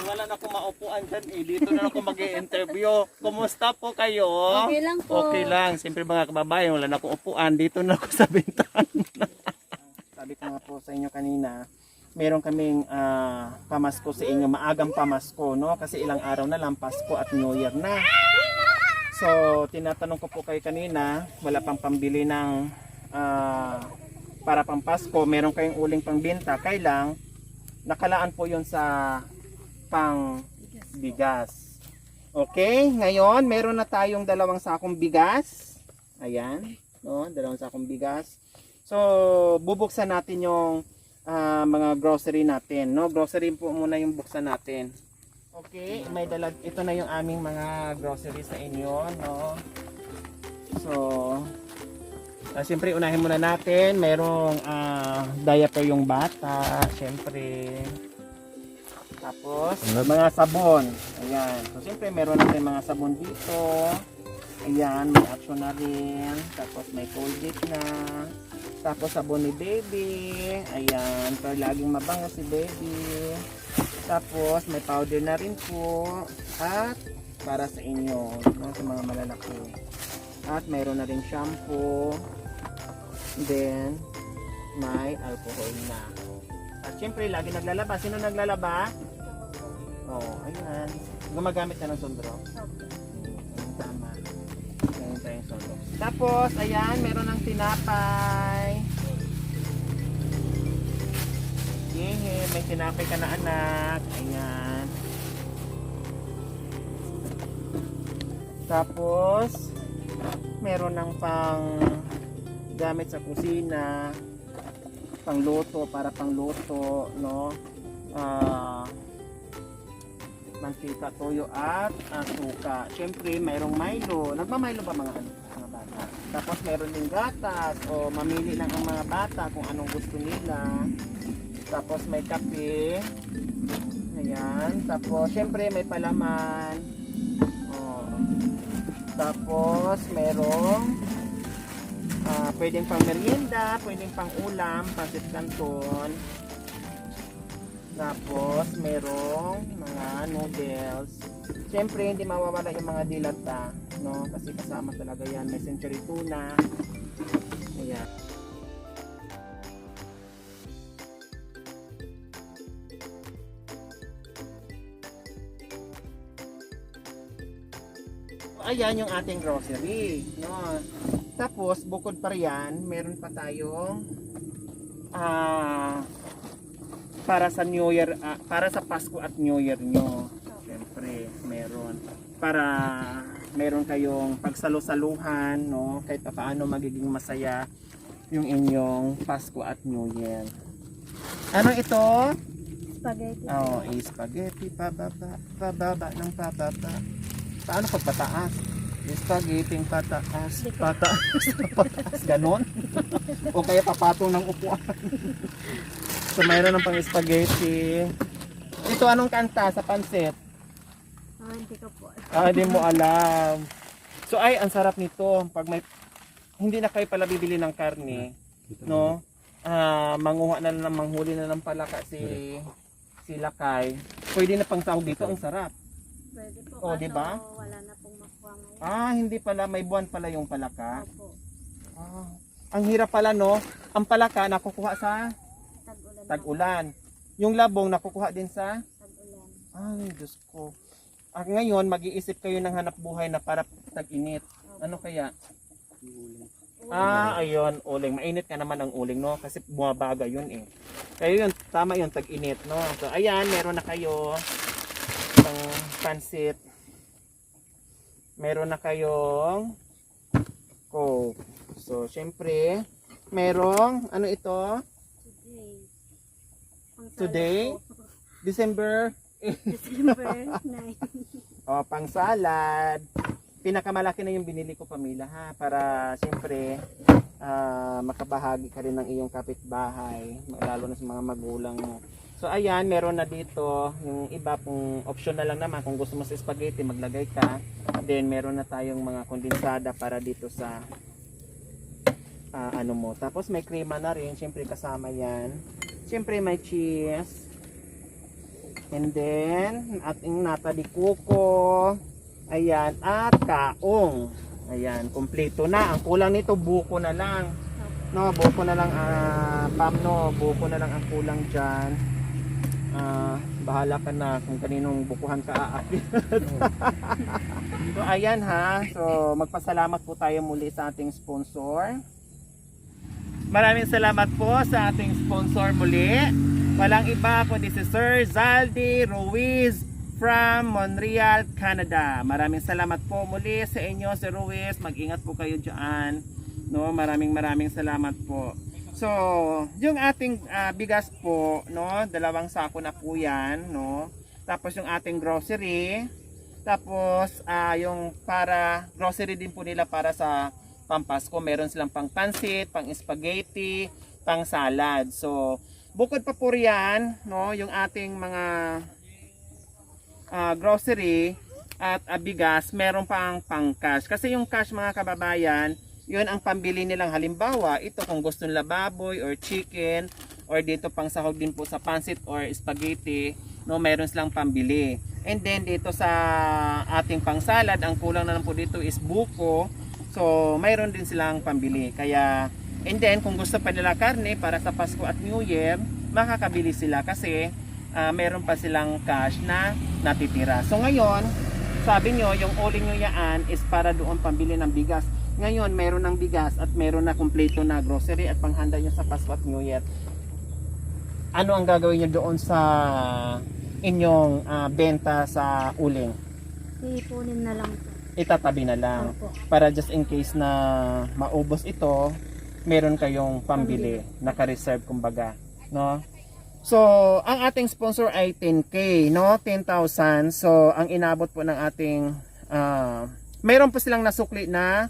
wala na akong maupuan dyan eh. Dito na ako mag-i-interview. Kumusta po kayo? Okay lang po. Okay lang. Siyempre mga kababayan, wala na akong upuan. Dito na ako sa bintana. Sabi ko nga po sa inyo kanina, meron kaming pamasko sa inyo, maagang pamasko, no? Kasi ilang araw na lang, Pasko at New Year na. So, tinatanong ko po kayo kanina, wala pang pambili ng para pang Pasko, meron kayong uling pangbenta, kailang nakalaan po yon sa pang bigas. Okay, ngayon meron na tayong 2 sakong bigas. Ayan, no, 2 sakong bigas. So, bubuksan natin yung mga grocery natin, no? Grocery po muna yung buksan natin. Okay, may dalag, ito na yung aming mga grocery sa inyo, no? So, siyempre unahin muna natin, merong diaper yung bata, siyempre. Tapos, mga sabon. Ayan. So, siyempre meron natin mga sabon dito. Ayan, may action na rin. Tapos, may Colgate na. Tapos, sabon ni baby. Ayan, para laging mabango si baby. Tapos, may powder na rin po. At, para sa inyo, no, sa mga malalaki. At, mayroon na rin shampoo. Then, may alcohol na. At, syempre, lagi naglalaba. Sino naglalaba? Oh, ayan. Gumagamit ka ng sunblock. Tama. Ayan tayong sunblock. Tapos, ayan, meron ng tinapay. Yehe, may tinapay ka na anak. Ayan. Tapos, meron ng pang gamit sa kusina. Pangluto, para pangluto, no? Mantika, toyo at suka. Siyempre, mayroong Milo. Nagma-Milo ba mga bata? Tapos mayroon din gatas o mamili lang ang mga bata kung anong gusto nila. Tapos may kape. Ayan. Tapos siyempre may palaman. Oh. Tapos mayroong pwedeng pang merienda, pwedeng pang ulam, pancit canton. Tapos, merong mga noodles. Siyempre, hindi mawawala yung mga dilata, no? Kasi kasama talaga yan. May century tuna. Ayan. Ayan yung ating grocery, no? Tapos, bukod pa riyan, meron pa tayong para sa New Year, para sa Pasko at New Year nyo. Siyempre, meron. Para meron kayong pagsalo-saluhan, no? Kahit pa paano magiging masaya yung inyong Pasko at New Year. Ano ito? Spaghetti. Oh, spaghetti, pababa ng pababa. Paano pag pataas? Spaghetti pataas, pataas, ganon? O kaya papatong ng upuan. So, mayroon ng pang spaghetti. Ito, anong kanta sa pansit? Hindi ko po. Hindi mo alam. So, ay, ang sarap nito. Pag may, hindi na kayo pala bibili ng karne, no? Manguha na lang, manghuli na ng palaka si Lakay. Pwede na pang sahog dito, ang sarap. Pwede po. O, di ba? Wala na pong makuha ngayon. Hindi pala, may buwan pala yung palaka. Opo. Ang hirap pala, no? Ang palaka nakukuha sa Tag-ulan. tag-ulan. Yung labong nakukuha din sa Tag-ulan. ay, Diyos ko. Ngayon, mag-iisip kayo ng hanap buhay na para tag-init. Ano kaya? Ayun, uling. Mainit ka naman ang uling, no? Kasi bumabaga yun eh. Kaya yun, tama yun, tag-init, no? So, ayan, meron na kayo pang pansit. Meron na kayong Coke. So, syempre, merong, ano ito? Today? December? December 9. Pang salad. Pinakamalaki na yung binili ko, Pamila, ha? Para siyempre makabahagi ka rin ng iyong kapitbahay, lalo na sa mga magulang mo. So ayan, meron na dito yung iba kung optional lang naman, kung gusto mo sa spaghetti maglagay ka. Then meron na tayong mga kondensada para dito sa ano mo. Tapos may krema na rin, siyempre kasama yan. Siyempre may cheese. And then, ating nata di kuko. Ayan, at kaong. Ayan, kumpleto na. Ang kulang nito, buko na lang. No, buko na lang, Pam, no, buko na lang ang kulang dyan. Bahala ka na kung kaninong bukuhan ka aakyat. So, ayan ha. So, magpasalamat po tayo muli sa ating sponsor. Maraming salamat po sa ating sponsor muli. Walang iba kundi si Sir Zaldi Ruiz from Montreal, Canada. Maraming salamat po muli sa inyo, Sir Ruiz. Mag-ingat po kayo dyan. No, maraming salamat po. So, yung ating bigas po, no, 2 sako na po 'yan, no. Tapos yung ating grocery, tapos yung para grocery din po nila para sa Pampasko, meron silang pang pansit, pang spaghetti, pang salad. So, bukod pa po riyan, no, yung ating mga grocery at bigas, meron pang cash. Kasi yung cash, mga kababayan, yun ang pambili nilang, halimbawa, ito kung gusto nila baboy or chicken or dito pang sahog din po sa pansit or spaghetti, no, meron silang pambili. And then dito sa ating pang salad, ang kulang na lang po dito is buko. So, mayroon din silang pambili. Kaya, and then kung gusto pa nila karne para sa Pasko at New Year, makakabili sila kasi meron pa silang cash na natitira. So ngayon, sabi nyo, yung uling nyo yaan is para doon pambili ng bigas. Ngayon, meron ng bigas at meron na kumpleto na grocery at panghanda nyo sa Pasko at New Year. Ano ang gagawin nyo doon sa inyong benta sa uling? Iipunin na lang po. Itatabi na lang. Opo. Para just in case na maubos ito, meron kayong pambili, naka-reserve kumbaga, no? So, ang ating sponsor ay 10K, no? 10,000. So, ang inabot po ng ating mayroon po silang nasukli na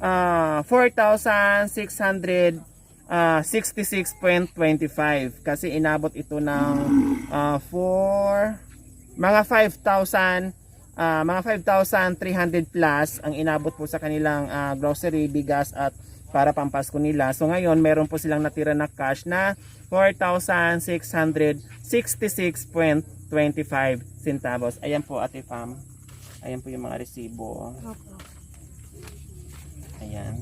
4,666.25 kasi inabot ito ng mga 5,300 plus ang inabot po sa kanilang grocery, bigas at para pampasko nila. So ngayon meron po silang natira na cash na 4,666.25 centavos. Ayan po, Ate Pam. Ayan po yung mga resibo. Opo. Ayan.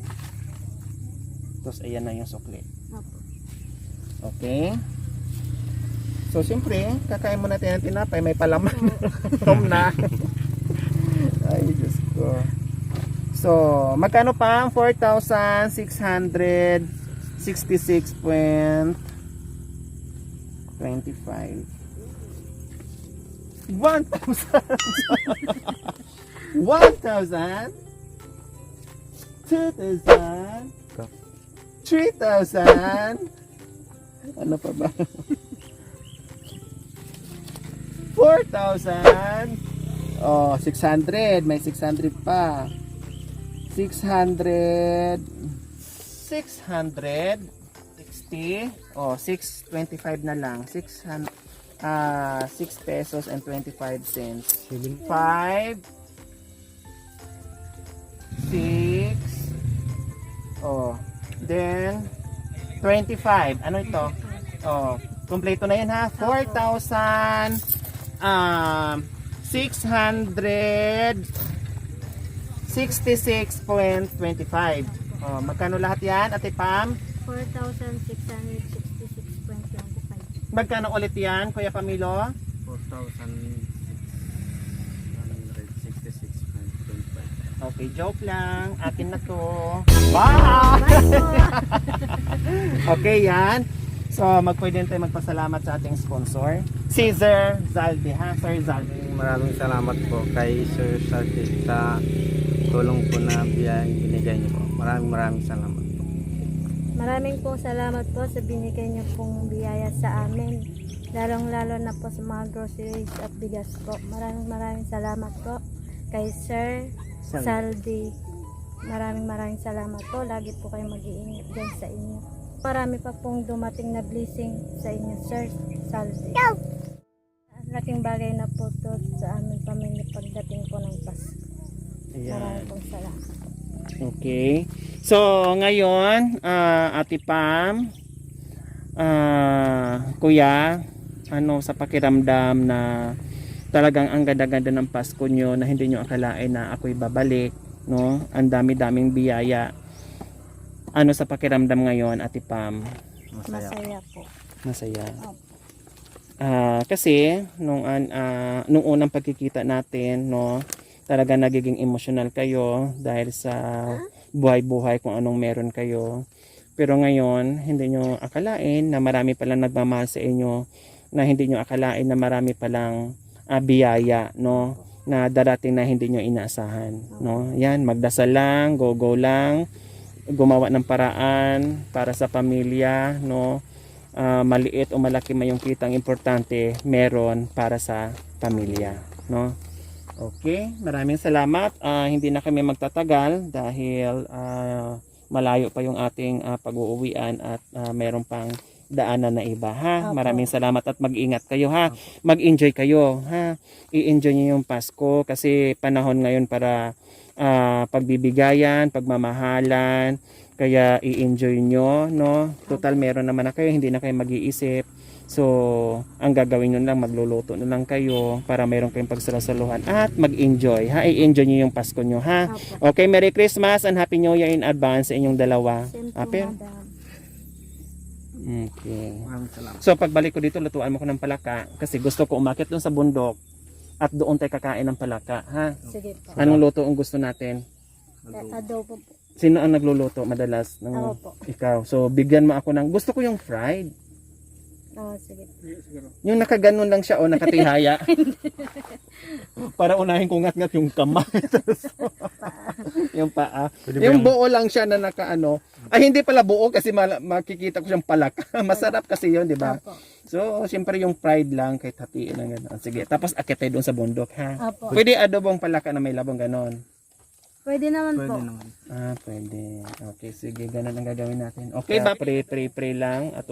Tapos ayan na yung sukli. Opo. Okay. So siyempre, kakain muna tayo ng tinapay. May palaman. Tom na. Ay, Diyos ko. So, magkano pa? 4,666.25. 1,000. 1,000. 2,000. 3,000. Ano pa ba? 4,000. Oh, 600. May 600 pa. 600. 600. 60. Oh, 625 na lang. 600. 6 pesos and 25 cents. 5. 6. Oh, then 25. Ano ito? Oh, kumpleto na 'yan ha. 4,666.25. Oh, magkano lahat 'yan, Ate Pam? 4,666.25. Magkano ulit 'yan, Kuya Pamilo? 4,166.25. Okay, joke lang. Akin na to. Bye! Okay, yan. So, magpwede tayo magpasalamat sa ating sponsor, si Sir Zaldi, ha? Sir Zaldi. Maraming salamat po kay Sir Sardi sa tulong po na biyayang binigay niyo po. Maraming salamat po. Maraming pong salamat po sa binigay niyo pong biyaya sa amin. Lalong-lalo na po sa mga groceries at bigas po. Maraming salamat po kay Sir Saldi. Maraming salamat po. Lagi po kayo mag-iingat dyan sa inyo. Marami pa pong dumating na blessing sa inyo, Sir Saldi. Laking bagay na po to sa aming pamilya pagdating po ng Pasko. Maraming pong salamat. Okay. So, ngayon, Ate Pam, Kuya, ano sa pakiramdam na talagang ang ganda-ganda ng Pasko nyo na hindi nyo akalain na ako'y babalik, no? Ang dami-daming biyaya. Ano sa pakiramdam ngayon, Ate Pam? Masaya. Masaya po. Masaya. Opo. Kasi nung unang pagkikita natin, no, talaga nagiging emotional kayo dahil sa buhay-buhay kung anong meron kayo. Pero ngayon, hindi nyo akalain na marami palang nagmamahal sa inyo, na hindi nyo akalain na marami palang biyaya, no, na darating na hindi nyo inaasahan, no. Yan, magdasal lang, go lang, gumawa ng paraan para sa pamilya, no. Maliit o malaki man yung kitang, importante meron para sa pamilya, no. Okay, maraming salamat. Hindi na kami magtatagal dahil malayo pa yung ating pag-uuwian at meron pang daanan na iba, ha. Opo. Maraming salamat at mag-ingat kayo, ha. Mag-enjoy kayo, ha. I-enjoy niyo yung Pasko kasi panahon ngayon para pagbibigayan, pagmamahalan. Kaya i-enjoy nyo, no? Total meron naman na kayo, hindi na kayo mag-iisip. So, ang gagawin nyo lang, magluluto na lang kayo para meron kayong pagsalasaluhan at mag-enjoy, ha? I-enjoy nyo yung Pasko nyo, ha? Opo. Okay, Merry Christmas and Happy New Year in advance sa inyong dalawa. Same po, Aper? madam. Okay. Maraming salamat. So, pagbalik ko dito, lutuan mo ko ng palaka kasi gusto ko umakyat doon sa bundok at doon tayo kakain ng palaka, ha? Sige po. Anong luto ang gusto natin? Adobo po. Sino ang nagluluto madalas? Ako po. Ikaw. So, bigyan mo ako ng, gusto ko yung fried. Sige. Yung nakaganon lang siya o nakatihaya. Para unahin ko ngat-ngat yung kamay. Yung paa. Yung buo lang siya na nakaano. Ay, hindi pala buo kasi makikita ko siyang palaka. Masarap kasi yun, di ba? Opo. So, siyempre yung fried lang kahit hatiin lang gano'n. Sige, tapos akit tayo doon sa bundok, ha? Opo. Pwede adobong palaka na may labong ganon. Pwede naman po. Pwede naman. Pwede. Okay, sige, ganun ang gagawin natin. Okay ba? Pray lang at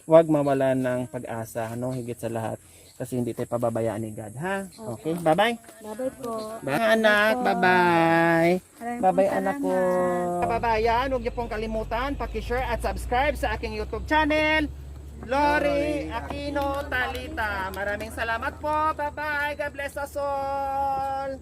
wag mawala ng pag-asa, no? Higit sa lahat. Kasi hindi tayo pababayaan ni God, ha? Okay, bye-bye. Bye-bye po. Bye, anak. Bye-bye. Maraming Bye-bye, pong anak ko. salamat. Kababayan, huwag niyo pong kalimutan, paki-share at subscribe sa aking YouTube channel, Lori Aquino Talita. Maraming salamat po. Bye-bye. God bless us all.